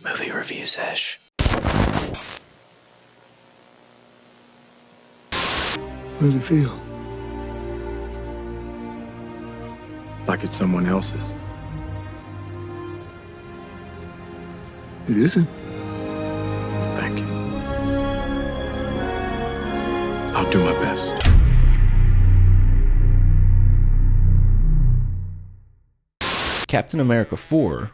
Movie review sesh. How does it feel? Like it's someone else's. It isn't. Thank you. I'll do my best. Captain America 4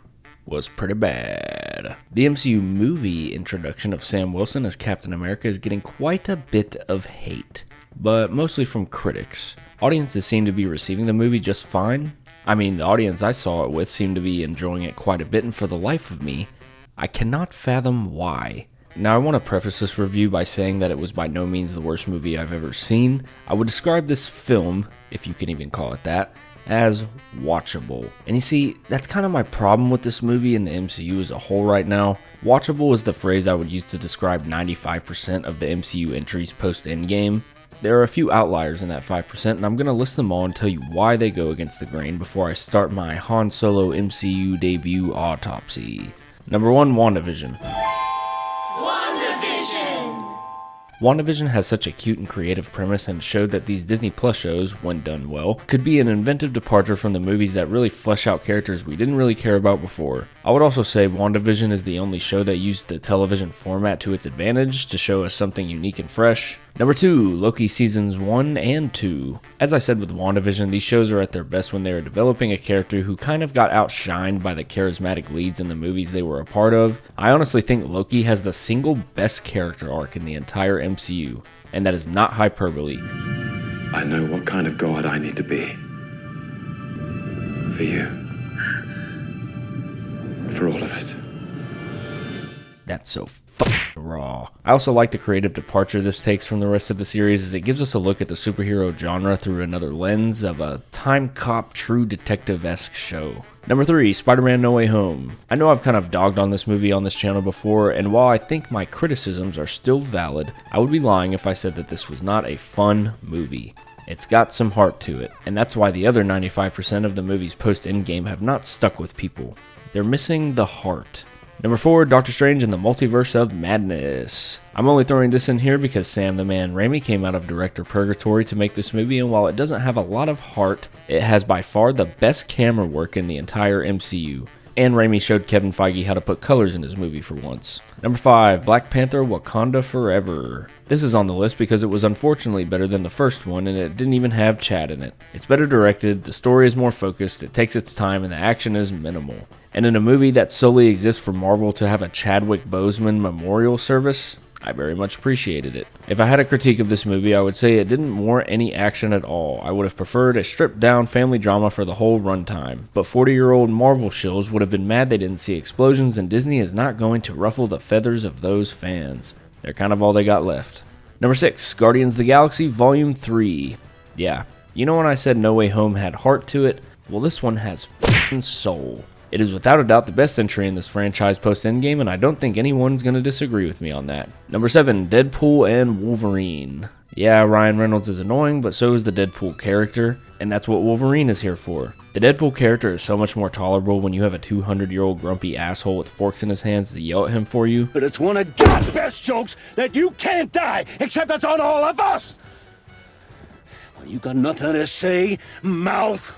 was pretty bad. The MCU movie introduction of Sam Wilson as Captain America is getting quite a bit of hate, but mostly from critics. Audiences seem to be receiving the movie just fine. I mean, the audience I saw it with seemed to be enjoying it quite a bit, and for the life of me, I cannot fathom why. Now, I want to preface this review by saying that it was by no means the worst movie I've ever seen. I would describe this film, if you can even call it that, as watchable. And you see, that's kind of my problem with this movie and the MCU as a whole right now. Watchable is the phrase I would use to describe 95% of the MCU entries post-Endgame. There are a few outliers in that 5%, and I'm going to list them all and tell you why they go against the grain before I start my Han Solo MCU debut autopsy. Number 1, WandaVision. WandaVision has such a cute and creative premise and showed that these Disney Plus shows, when done well, could be an inventive departure from the movies that really flesh out characters we didn't really care about before. I would also say WandaVision is the only show that used the television format to its advantage to show us something unique and fresh. Number 2, Loki Seasons 1 and 2. As I said with WandaVision, these shows are at their best when they are developing a character who kind of got outshined by the charismatic leads in the movies they were a part of. I honestly think Loki has the single best character arc in the entire MCU, and that is not hyperbole. I know what kind of god I need to be. For you. For all of us. That's so raw. I also like the creative departure this takes from the rest of the series, as it gives us a look at the superhero genre through another lens of a time cop, true detective-esque show. Number 3, Spider-Man No Way Home. I know I've kind of dogged on this movie on this channel before, and while I think my criticisms are still valid, I would be lying if I said that this was not a fun movie. It's got some heart to it, and that's why the other 95% of the movies post-Endgame have not stuck with people. They're missing the heart. Number 4, Doctor Strange and the Multiverse of Madness. I'm only throwing this in here because Sam the Man Raimi came out of director purgatory to make this movie, and while it doesn't have a lot of heart, it has by far the best camera work in the entire MCU. And Raimi showed Kevin Feige how to put colors in his movie for once. Number 5, Black Panther Wakanda Forever. This is on the list because it was unfortunately better than the first one, and it didn't even have Chad in it. It's better directed, the story is more focused, it takes its time, and the action is minimal. And in a movie that solely exists for Marvel to have a Chadwick Boseman memorial service, I very much appreciated it. If I had a critique of this movie, I would say it didn't warrant any action at all. I would have preferred a stripped down family drama for the whole runtime. But 40-year-old Marvel shills would have been mad they didn't see explosions, and Disney is not going to ruffle the feathers of those fans. They're kind of all they got left. Number 6, Guardians of the Galaxy Volume 3. Yeah, you know when I said No Way Home had heart to it? Well, this one has f***ing soul. It is without a doubt the best entry in this franchise post-Endgame, and I don't think anyone's going to disagree with me on that. Number 7, Deadpool and Wolverine. Yeah, Ryan Reynolds is annoying, but so is the Deadpool character, and that's what Wolverine is here for. The Deadpool character is so much more tolerable when you have a 200-year-old grumpy asshole with forks in his hands to yell at him for you. But it's one of God's best jokes that you can't die, except it's on all of us! Well, you got nothing to say, mouth?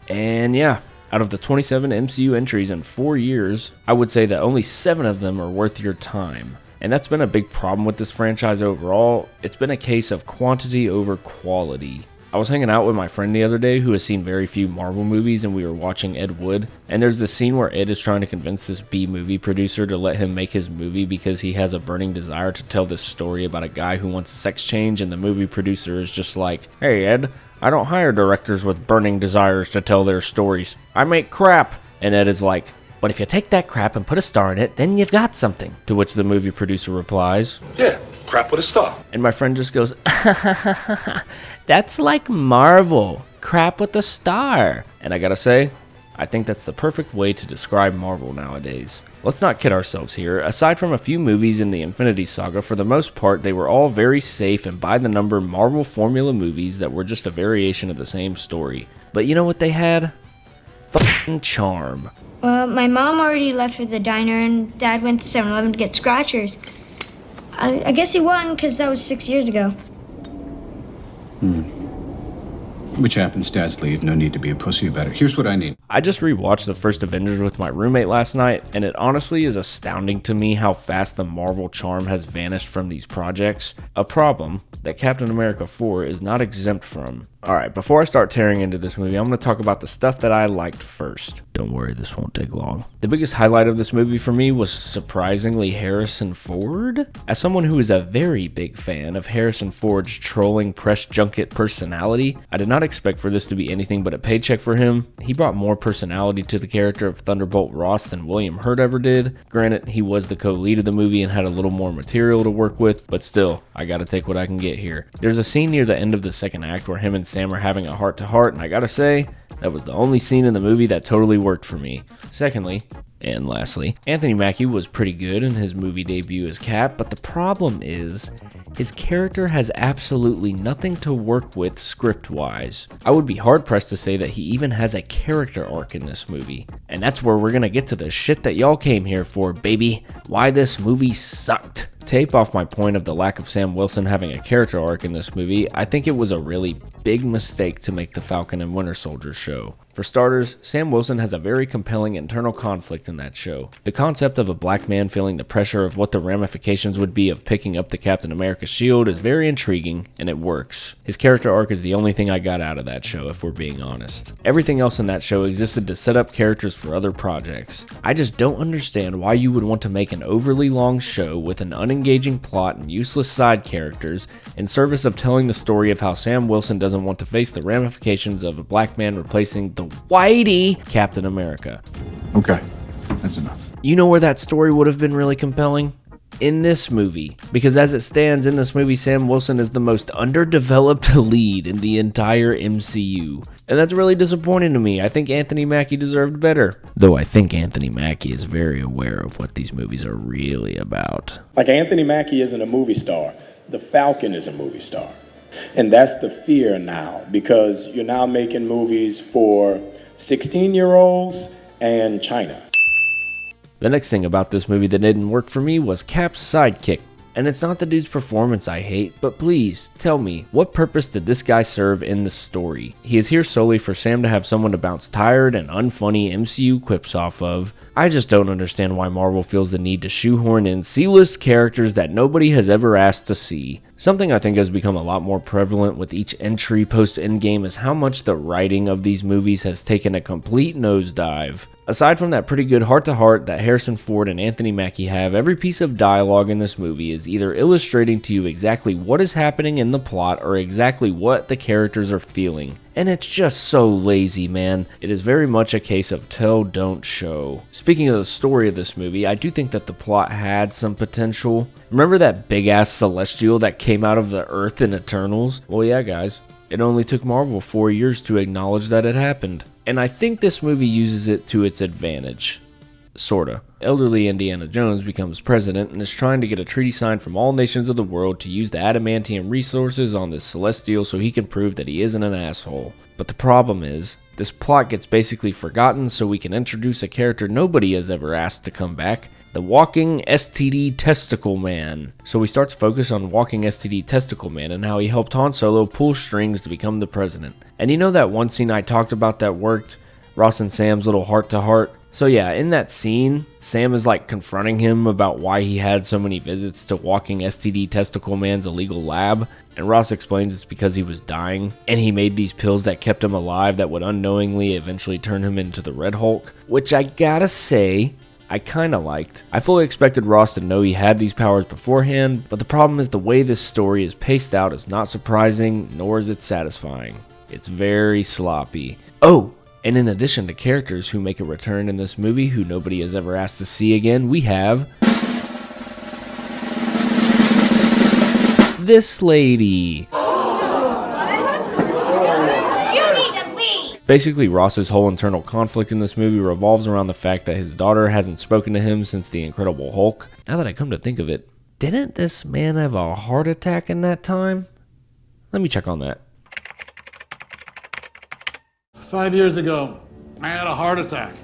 And yeah, out of the 27 MCU entries in 4 years, I would say that only 7 of them are worth your time. And that's been a big problem with this franchise overall. It's been a case of quantity over quality. I was hanging out with my friend the other day who has seen very few Marvel movies, and we were watching Ed Wood, and there's this scene where Ed is trying to convince this B-movie producer to let him make his movie because he has a burning desire to tell this story about a guy who wants a sex change, and the movie producer is just like, "Hey Ed, I don't hire directors with burning desires to tell their stories. I make crap." And Ed is like, "But if you take that crap and put a star in it, then you've got something." To which the movie producer replies, "Yeah, crap with a star." And my friend just goes, "That's like Marvel, crap with a star." And I gotta say, I think that's the perfect way to describe Marvel nowadays. Let's not kid ourselves here. Aside from a few movies in the Infinity Saga, for the most part, they were all very safe and by-the-number Marvel formula movies that were just a variation of the same story. But you know what they had? Fucking charm. Well, my mom already left for the diner, and Dad went to 7-Eleven to get scratchers. I guess he won, because that was 6 years ago. Which happens, dads leave. No need to be a pussy about it. Here's what I need. I just rewatched the first Avengers with my roommate last night, and it honestly is astounding to me how fast the Marvel charm has vanished from these projects, a problem that Captain America 4 is not exempt from. Alright, before I start tearing into this movie, I'm going to talk about the stuff that I liked first. Don't worry, this won't take long. The biggest highlight of this movie for me was surprisingly Harrison Ford. As someone who is a very big fan of Harrison Ford's trolling press junket personality, I did not expect for this to be anything but a paycheck for him. He brought more personality to the character of Thunderbolt Ross than William Hurt ever did. Granted, he was the co-lead of the movie and had a little more material to work with, but still, I gotta take what I can get here. There's a scene near the end of the second act where him and Sam are having a heart-to-heart, and I gotta say, that was the only scene in the movie that totally worked for me. Secondly, and lastly, Anthony Mackie was pretty good in his movie debut as Cap, but the problem is, his character has absolutely nothing to work with script-wise. I would be hard-pressed to say that he even has a character arc in this movie. And that's where we're gonna get to the shit that y'all came here for, baby. Why this movie sucked. Tape off my point of the lack of Sam Wilson having a character arc in this movie, I think it was a really big mistake to make the Falcon and Winter Soldier show. For starters, Sam Wilson has a very compelling internal conflict in that show. The concept of a black man feeling the pressure of what the ramifications would be of picking up the Captain America shield is very intriguing, and it works. His character arc is the only thing I got out of that show, if we're being honest. Everything else in that show existed to set up characters for other projects. I just don't understand why you would want to make an overly long show with an unengaging plot and useless side characters in service of telling the story of how Sam Wilson doesn't want to face the ramifications of a black man replacing the whitey Captain America. Okay, that's enough. You know where that story would have been really compelling? In this movie. Because as it stands in this movie, Sam Wilson is the most underdeveloped lead in the entire MCU. And that's really disappointing to me. I think Anthony Mackie deserved better. Though I think Anthony Mackie is very aware of what these movies are really about. Like Anthony Mackie isn't a movie star. The Falcon is a movie star. And that's the fear now, because you're now making movies for 16-year-olds and China. The next thing about this movie that didn't work for me was Cap's sidekick. And it's not the dude's performance I hate, but please, tell me, what purpose did this guy serve in the story? He is here solely for Sam to have someone to bounce tired and unfunny MCU quips off of. I just don't understand why Marvel feels the need to shoehorn in C-list characters that nobody has ever asked to see. Something I think has become a lot more prevalent with each entry post-Endgame is how much the writing of these movies has taken a complete nosedive. Aside from that pretty good heart-to-heart that Harrison Ford and Anthony Mackie have, every piece of dialogue in this movie is either illustrating to you exactly what is happening in the plot or exactly what the characters are feeling. And it's just so lazy, man. It is very much a case of tell, don't show. Speaking of the story of this movie, I do think that the plot had some potential. Remember that big-ass celestial that came out of the Earth in Eternals? Well, yeah, guys. It only took Marvel 4 years to acknowledge that it happened. And I think this movie uses it to its advantage. Sorta. Elderly Indiana Jones becomes president and is trying to get a treaty signed from all nations of the world to use the adamantium resources on this celestial so he can prove that he isn't an asshole. But the problem is, this plot gets basically forgotten so we can introduce a character nobody has ever asked to come back, the Walking STD Testicle Man. So we start to focus on Walking STD Testicle Man and how he helped Han Solo pull strings to become the president. And you know that one scene I talked about that worked? Ross and Sam's little heart-to-heart? So yeah, in that scene, Sam is like confronting him about why he had so many visits to Walking STD Testicle Man's illegal lab, and Ross explains it's because he was dying, and he made these pills that kept him alive that would unknowingly eventually turn him into the Red Hulk, which I gotta say, I kinda liked. I fully expected Ross to know he had these powers beforehand, but the problem is the way this story is paced out is not surprising, nor is it satisfying. It's very sloppy. Oh! And in addition to characters who make a return in this movie who nobody has ever asked to see again, we have this lady. Basically, Ross's whole internal conflict in this movie revolves around the fact that his daughter hasn't spoken to him since the Incredible Hulk. Now that I come to think of it, didn't this man have a heart attack in that time? Let me check on that. 5 years ago, I had a heart attack.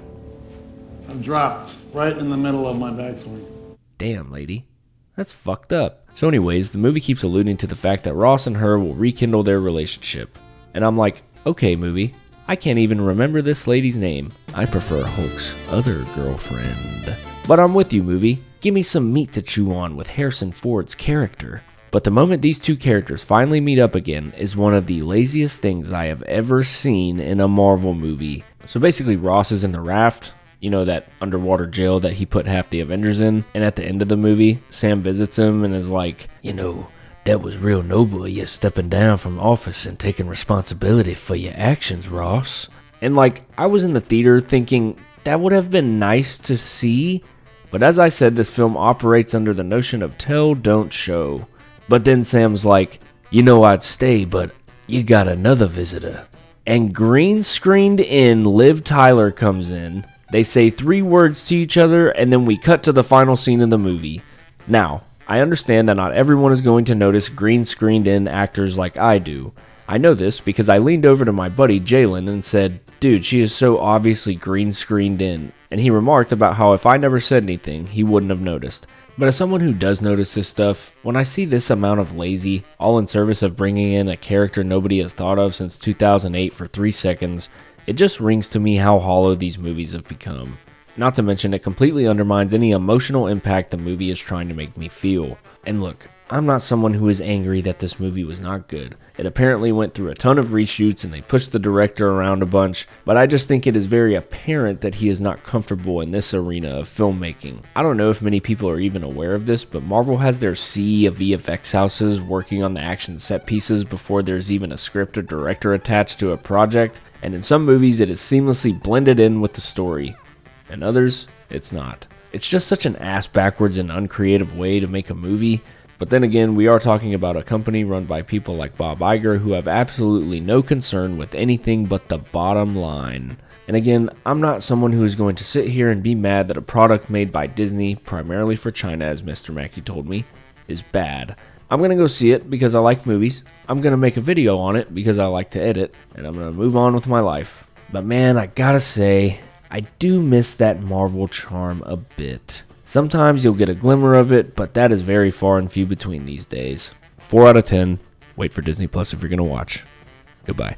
Dropped right in the middle of my backswing. Damn, lady. That's fucked up. So anyways, the movie keeps alluding to the fact that Ross and her will rekindle their relationship. And I'm like, okay, movie, I can't even remember this lady's name. I prefer Hulk's other girlfriend. But I'm with you, movie. Give me some meat to chew on with Harrison Ford's character. But the moment these two characters finally meet up again is one of the laziest things I have ever seen in a Marvel movie. So basically, Ross is in the raft, you know, that underwater jail that he put half the Avengers in. And at the end of the movie, Sam visits him and is like, you know, that was real noble of you stepping down from office and taking responsibility for your actions, Ross. And like, I was in the theater thinking that would have been nice to see. But as I said, this film operates under the notion of tell, don't show. But then Sam's like, you know I'd stay, but you got another visitor. And green screened in, Liv Tyler comes in. They say 3 words to each other, and then we cut to the final scene of the movie. Now, I understand that not everyone is going to notice green screened in actors like I do. I know this because I leaned over to my buddy Jalen and said, dude, she is so obviously green screened in. And he remarked about how if I never said anything, he wouldn't have noticed. But as someone who does notice this stuff, when I see this amount of lazy, all in service of bringing in a character nobody has thought of since 2008 for 3 seconds, it just rings to me how hollow these movies have become. Not to mention, it completely undermines any emotional impact the movie is trying to make me feel. And look, I'm not someone who is angry that this movie was not good. It apparently went through a ton of reshoots and they pushed the director around a bunch, but I just think it is very apparent that he is not comfortable in this arena of filmmaking. I don't know if many people are even aware of this, but Marvel has their sea of VFX houses working on the action set pieces before there's even a script or director attached to a project, and in some movies it is seamlessly blended in with the story. And others, it's not. It's just such an ass-backwards and uncreative way to make a movie. But then again, we are talking about a company run by people like Bob Iger who have absolutely no concern with anything but the bottom line. And again, I'm not someone who is going to sit here and be mad that a product made by Disney, primarily for China as Mr. Mackey told me, is bad. I'm going to go see it because I like movies. I'm going to make a video on it because I like to edit. And I'm going to move on with my life. But man, I gotta say, I do miss that Marvel charm a bit. Sometimes you'll get a glimmer of it, but that is very far and few between these days. 4 out of 10. Wait for Disney Plus if you're going to watch. Goodbye.